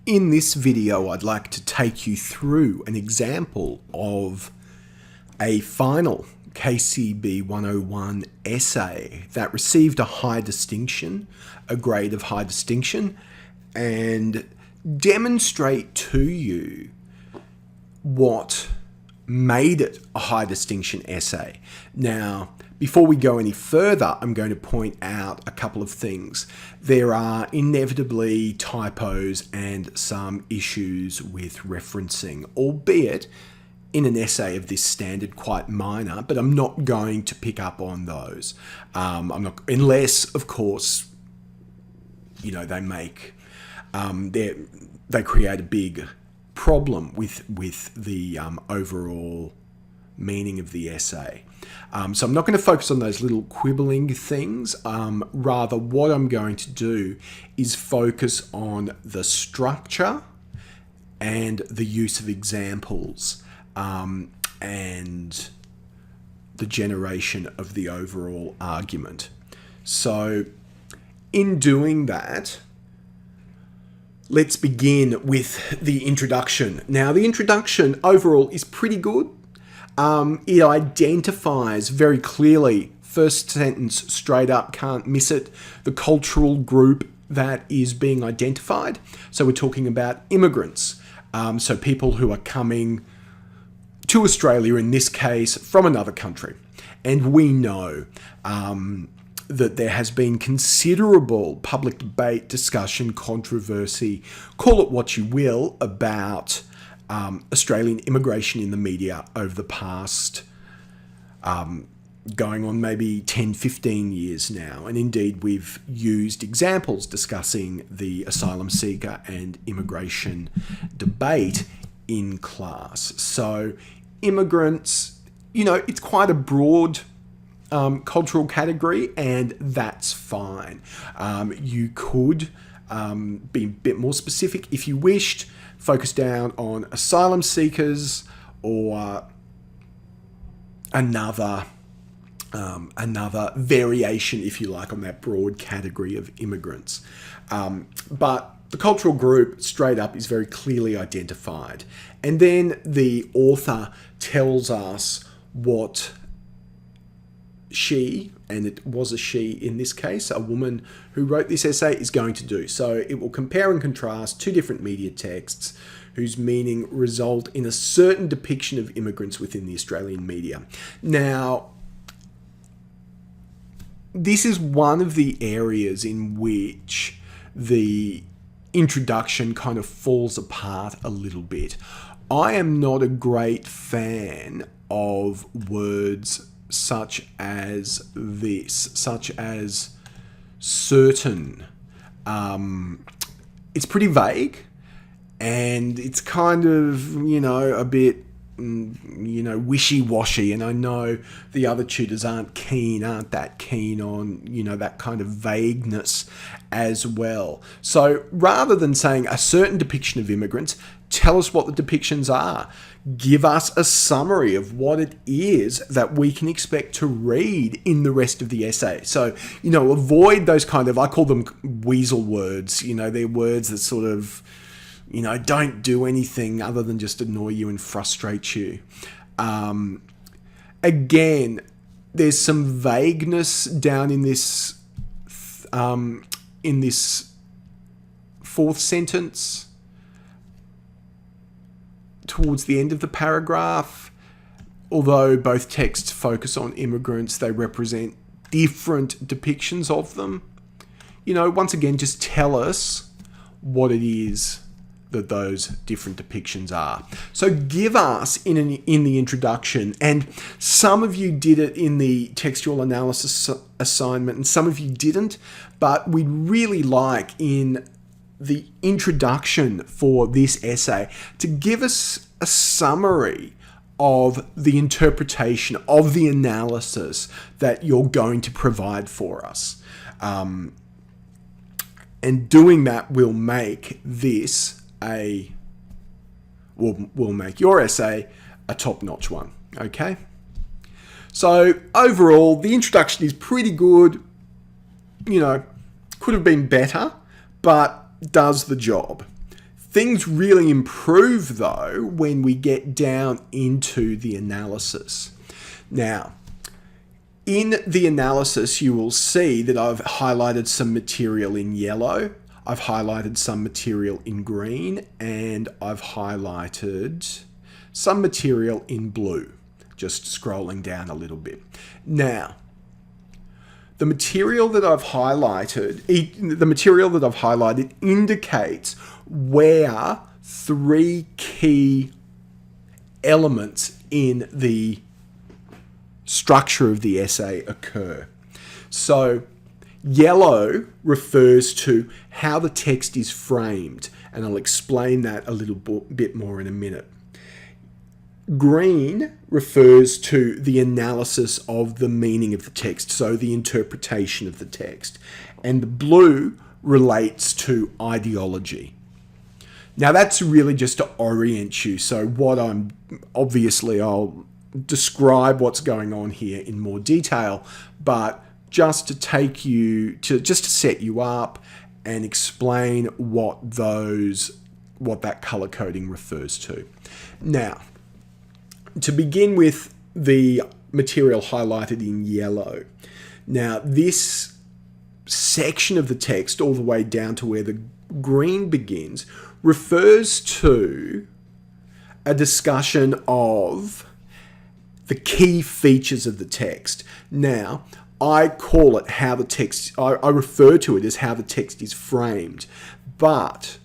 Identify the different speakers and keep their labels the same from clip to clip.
Speaker 1: In this video, I'd like to take you through an example of a final CYB101 essay that received a high distinction, a grade of high distinction, and demonstrate to you what made it a high distinction essay. Now, before we go any further, I'm going to point out a couple of things. There are inevitably typos and some issues with referencing, albeit in an essay of this standard quite minor, but I'm not going to pick up on those. I'm not, unless, of course, you know, they create a big problem with the overall meaning of the essay. So I'm not going to focus on those little quibbling things. Rather, what I'm going to do is focus on the structure and the use of examples and the generation of the overall argument. So in doing that, let's begin with the introduction. Now, the introduction overall is pretty good. It identifies very clearly, first sentence straight up, can't miss it, the cultural group that is being identified. So we're talking about immigrants. So people who are coming to Australia, in this case, from another country. And we know that there has been considerable public debate, discussion, controversy, call it what you will, about Australian immigration in the media over the past going on maybe 10, 15 years now. And indeed, we've used examples discussing the asylum seeker and immigration debate in class. So immigrants, you know, it's quite a broad cultural category, and that's fine. You could be a bit more specific if you wished, focus down on asylum seekers or another variation, if you like, on that broad category of immigrants. But the cultural group, straight up, is very clearly identified. And then the author tells us what she, and it was a she in this case, a woman who wrote this essay, is going to do. So it will compare and contrast two different media texts whose meaning result in a certain depiction of immigrants within the Australian media. Now, this is one of the areas in which the introduction kind of falls apart a little bit. I am not a great fan of words such as this, such as certain. It's pretty vague, and it's kind of, you know, a bit, you know, wishy-washy. And I know the other tutors aren't that keen on, you know, that kind of vagueness as well. So rather than saying a certain depiction of immigrants, tell us what the depictions are. Give us a summary of what it is that we can expect to read in the rest of the essay. So, you know, avoid those kind of, I call them weasel words. You know, they're words that sort of, you know, don't do anything other than just annoy you and frustrate you. Again, there's some vagueness down in this fourth sentence towards the end of the paragraph. Although both texts focus on immigrants, they represent different depictions of them. You know, once again, just tell us what it is that those different depictions are. So give us in the introduction, and some of you did it in the textual analysis assignment and some of you didn't, but we'd really like in the introduction for this essay to give us a summary of the interpretation, of the analysis that you're going to provide for us. And doing that will make this will make your essay a top-notch one, okay? So overall, the introduction is pretty good. You know, could have been better, but does the job. Things really improve, though, when we get down into the analysis. Now, in the analysis, you will see that I've highlighted some material in yellow, I've highlighted some material in green, and I've highlighted some material in blue. Just scrolling down a little bit. Now, the material that I've highlighted indicates where three key elements in the structure of the essay occur. So, yellow refers to how the text is framed, and I'll explain that a little bit more in a minute. Green refers to the analysis of the meaning of the text, so the interpretation of the text. And the blue relates to ideology. Now that's really just to orient you. So I'll describe what's going on here in more detail, but just to set you up and explain what that color coding refers to. Now, to begin with the material highlighted in yellow. Now, this section of the text, all the way down to where the green begins, refers to a discussion of the key features of the text. Now, I call it how the text, I refer to it as how the text is framed, but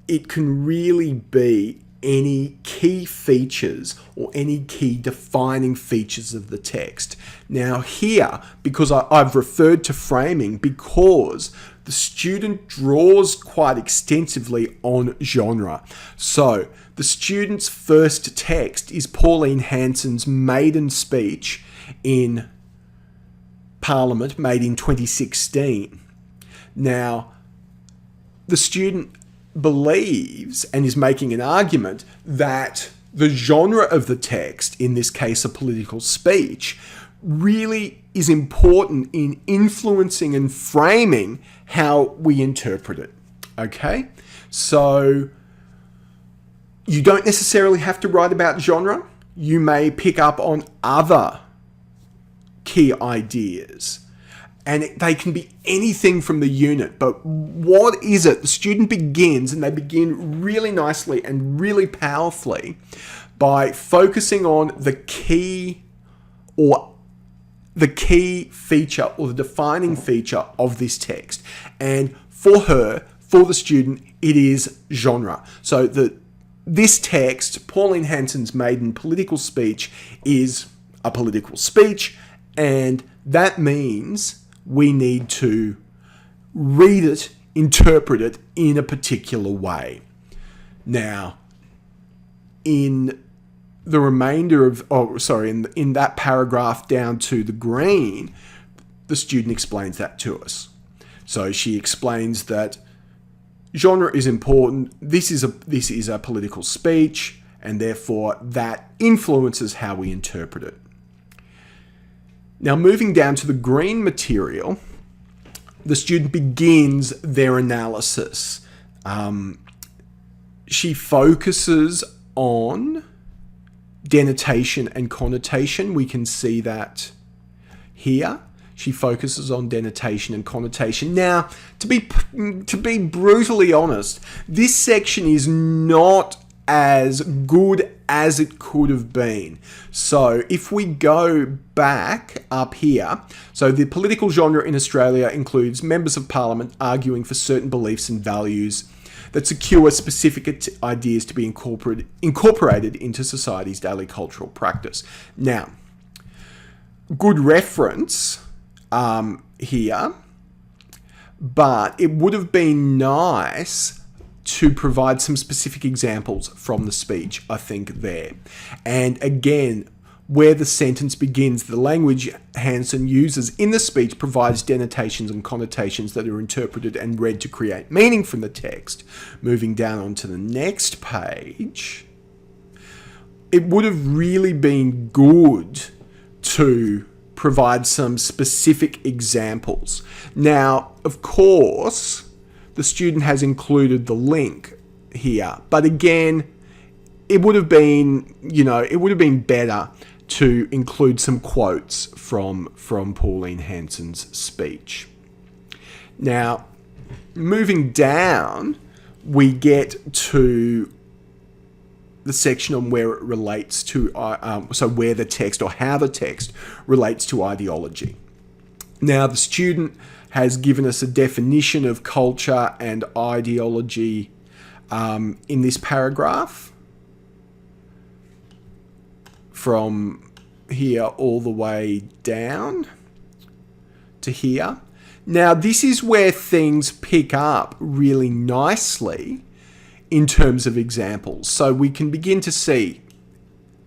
Speaker 1: it can really be any key features or any key defining features of the text. Now here, because I've referred to framing, because the student draws quite extensively on genre. So the student's first text is Pauline Hanson's maiden speech in Parliament, made in 2016. Now, the student believes and is making an argument that the genre of the text, in this case a political speech, really is important in influencing and framing how we interpret it. Okay? So you don't necessarily have to write about genre. You may pick up on other key ideas. And they can be anything from the unit. But what is it? The student begins, and they begin really nicely and really powerfully by focusing on the key feature or the defining feature of this text. And for the student, it is genre. So this text, Pauline Hanson's maiden political speech, is a political speech, and that means we need to read it, interpret it in a particular way. Now, in the remainder of, in that paragraph down to the green, the student explains that to us. So she explains that genre is important. This is a political speech, and therefore that influences how we interpret it. Now, moving down to the green material, the student begins their analysis. She focuses on denotation and connotation. We can see that here. She focuses on denotation and connotation. Now, to be brutally honest, this section is not as good as it could have been. So if we go back up here, so the political genre in Australia includes members of parliament arguing for certain beliefs and values that secure specific ideas to be incorporated into society's daily cultural practice. Now, good reference here, but it would have been nice to provide some specific examples from the speech, I think, there. And again, where the sentence begins, the language Hanson uses in the speech provides denotations and connotations that are interpreted and read to create meaning from the text. Moving down onto the next page, it would have really been good to provide some specific examples. Now, of course, the student has included the link here. But again, it would have been, it would have been better to include some quotes from Pauline Hanson's speech. Now, moving down, we get to the section on where it relates to, where the text or how the text relates to ideology. Now, the student has given us a definition of culture and ideology in this paragraph, from here all the way down to here. Now, this is where things pick up really nicely in terms of examples. So we can begin to see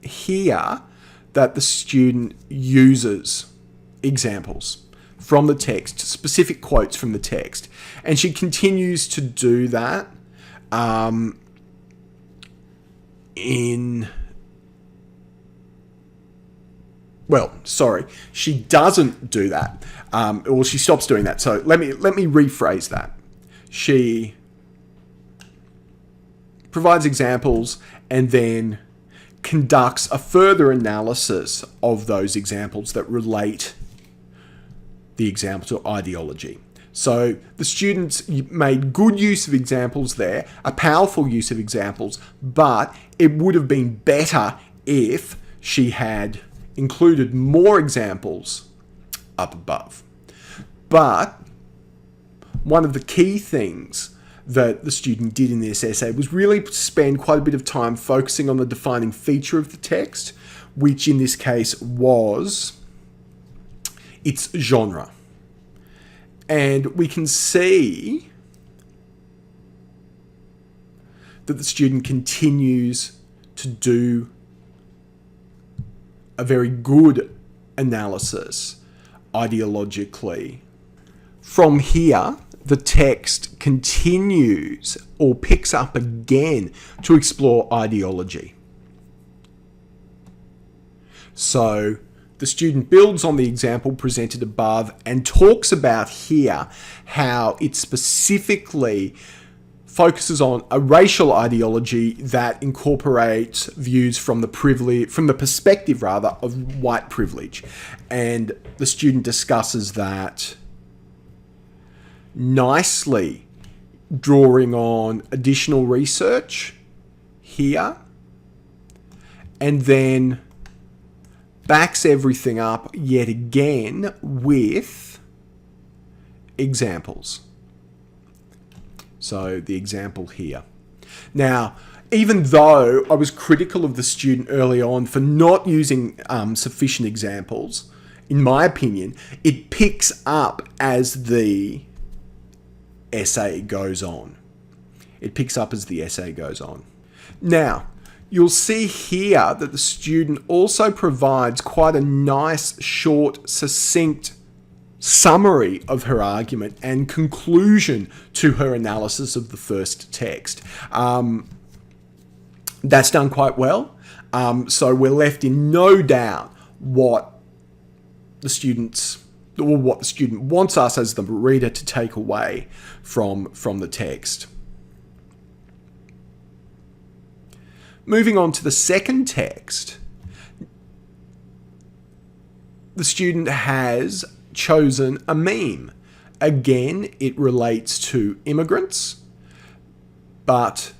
Speaker 1: here that the student uses examples from the text, specific quotes from the text. And she continues to do that she doesn't do that. Or she stops doing that. So let me rephrase that. She provides examples and then conducts a further analysis of those examples that relate the example to ideology. So the students made good use of examples there, a powerful use of examples, but it would have been better if she had included more examples up above. But one of the key things that the student did in this essay was really spend quite a bit of time focusing on the defining feature of the text, which in this case was its genre. And we can see that the student continues to do a very good analysis ideologically. From here, the text continues or picks up again to explore ideology. So the student builds on the example presented above and talks about here how it specifically focuses on a racial ideology that incorporates views from the perspective of white privilege. And the student discusses that nicely, drawing on additional research here, and then backs everything up yet again with examples. So the example here. Now, even though I was critical of the student early on for not using sufficient examples, in my opinion, it picks up as the essay goes on. It picks up as the essay goes on. Now, you'll see here that the student also provides quite a nice, short, succinct summary of her argument and conclusion to her analysis of the first text. That's done quite well. So we're left in no doubt what the student wants us as the reader to take away from the text. Moving on to the second text, the student has chosen a meme. Again, it relates to immigrants, but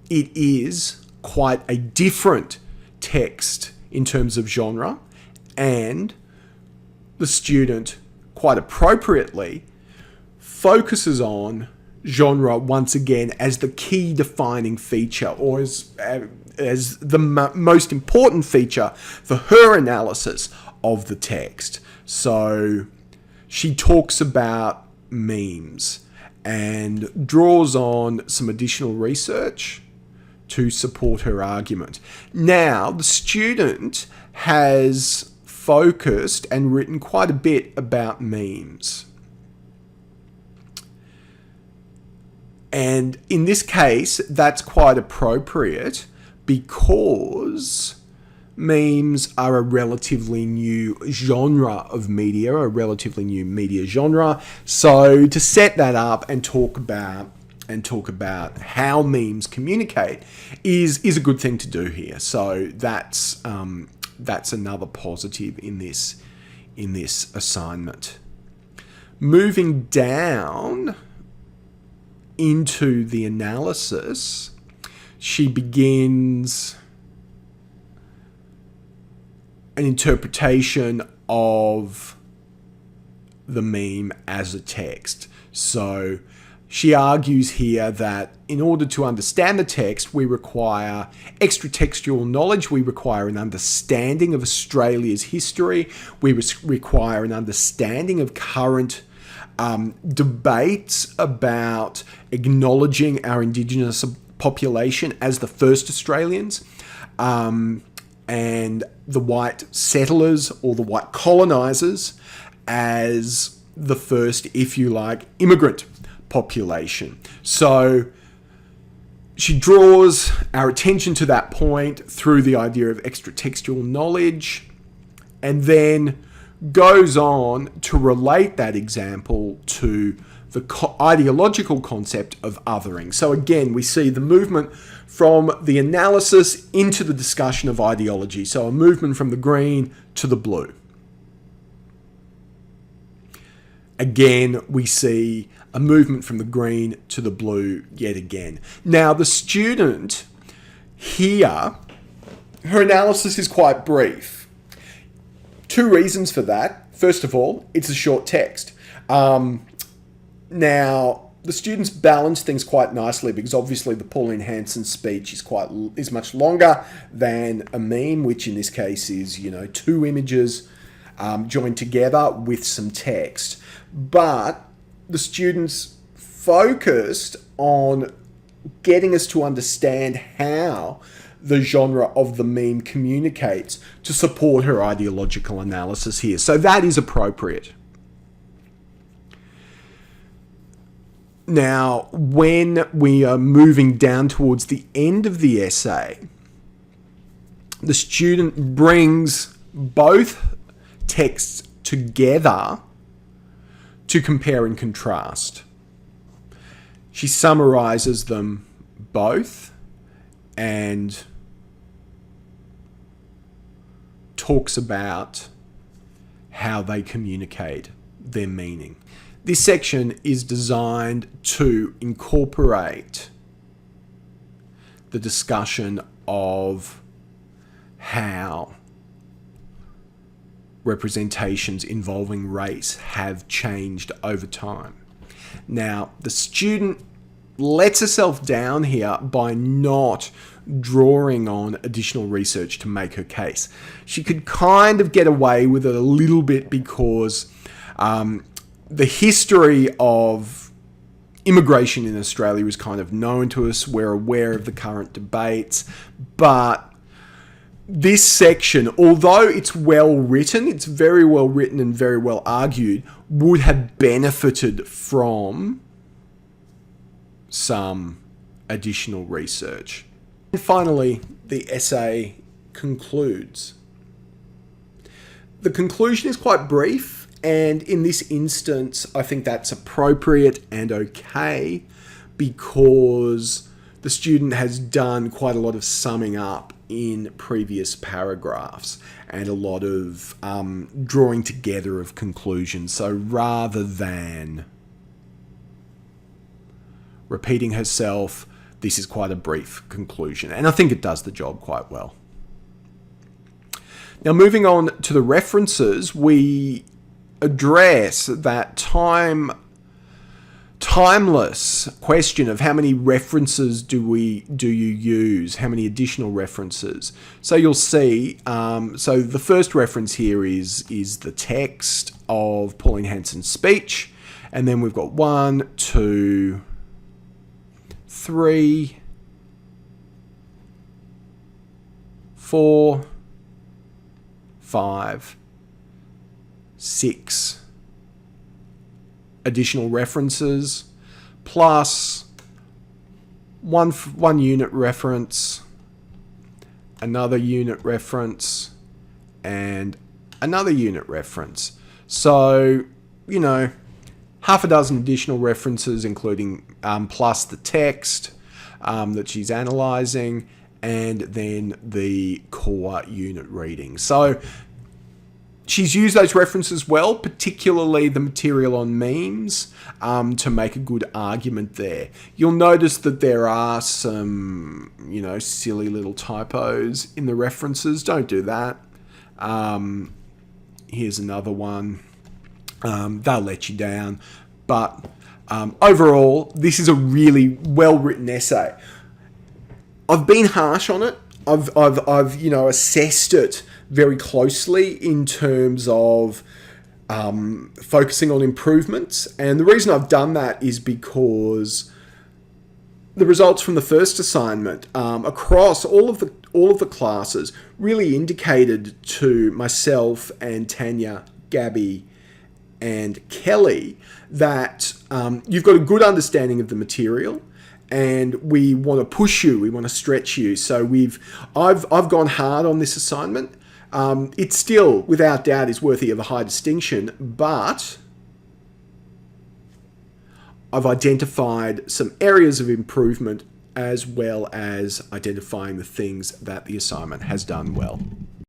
Speaker 1: it is quite a different text in terms of genre, and the student, quite appropriately, focuses on genre once again as the key defining feature, or as the most important feature for her analysis of the text. So she talks about memes and draws on some additional research to support her argument. Now, the student has focused and written quite a bit about memes. And in this case, that's quite appropriate because memes are a relatively new genre of media, a relatively new media genre. So to set that up and talk about how memes communicate is a good thing to do here. So that's another positive in this assignment. Moving down into the analysis, she begins an interpretation of the meme as a text. So she argues here that in order to understand the text, we require extra-textual knowledge, we require an understanding of Australia's history, we require an understanding of current debates about acknowledging our Indigenous population as the first Australians, and the white settlers or the white colonizers as the first, if you like, immigrant population. So she draws our attention to that point through the idea of extra-textual knowledge, and then goes on to relate that example to the ideological concept of othering. So again, we see the movement from the analysis into the discussion of ideology. So a movement from the green to the blue. Again, we see a movement from the green to the blue yet again. Now, the student here, her analysis is quite brief. Two reasons for that. First of all, it's a short text. Now, the students balance things quite nicely because obviously the Pauline Hanson speech is much longer than a meme, which in this case is, two images joined together with some text. But the students focused on getting us to understand how the genre of the meme communicates to support her ideological analysis here. So that is appropriate. Now, when we are moving down towards the end of the essay, the student brings both texts together to compare and contrast. She summarizes them both and talks about how they communicate their meaning. This section is designed to incorporate the discussion of how representations involving race have changed over time. Now, the student lets herself down here by not drawing on additional research to make her case. She could kind of get away with it a little bit because the history of immigration in Australia is kind of known to us. We're aware of the current debates, but this section, although it's well written, it's very well written and very well argued, would have benefited from some additional research. And finally, the essay concludes. The conclusion is quite brief, and in this instance, I think that's appropriate and okay because the student has done quite a lot of summing up in previous paragraphs and a lot of drawing together of conclusions. So rather than repeating herself, this is quite a brief conclusion, and I think it does the job quite well. Now, moving on to the references, we address that timeless question of how many references do you use, how many additional references. So you'll see, so the first reference here is the text of Pauline Hanson's speech, and then we've got 1, 2, 3, 4, 5, 6 additional references, plus one unit reference another unit reference, and another unit reference. So, you know, half a dozen additional references, including plus the text that she's analyzing, and then the core unit reading. So she's used those references well, particularly the material on memes, to make a good argument there. You'll notice that there are some, you know, silly little typos in the references. Don't do that. Here's another one. They'll let you down. But overall, this is a really well-written essay. I've been harsh on it. I've you know, assessed it very closely in terms of focusing on improvements. And the reason I've done that is because the results from the first assignment across all of the classes really indicated to myself and Tanya, Gabby, and Kelly that you've got a good understanding of the material, and we want to push you, we want to stretch you. So I've gone hard on this assignment. It still, without doubt, is worthy of a high distinction, but I've identified some areas of improvement as well as identifying the things that the assignment has done well.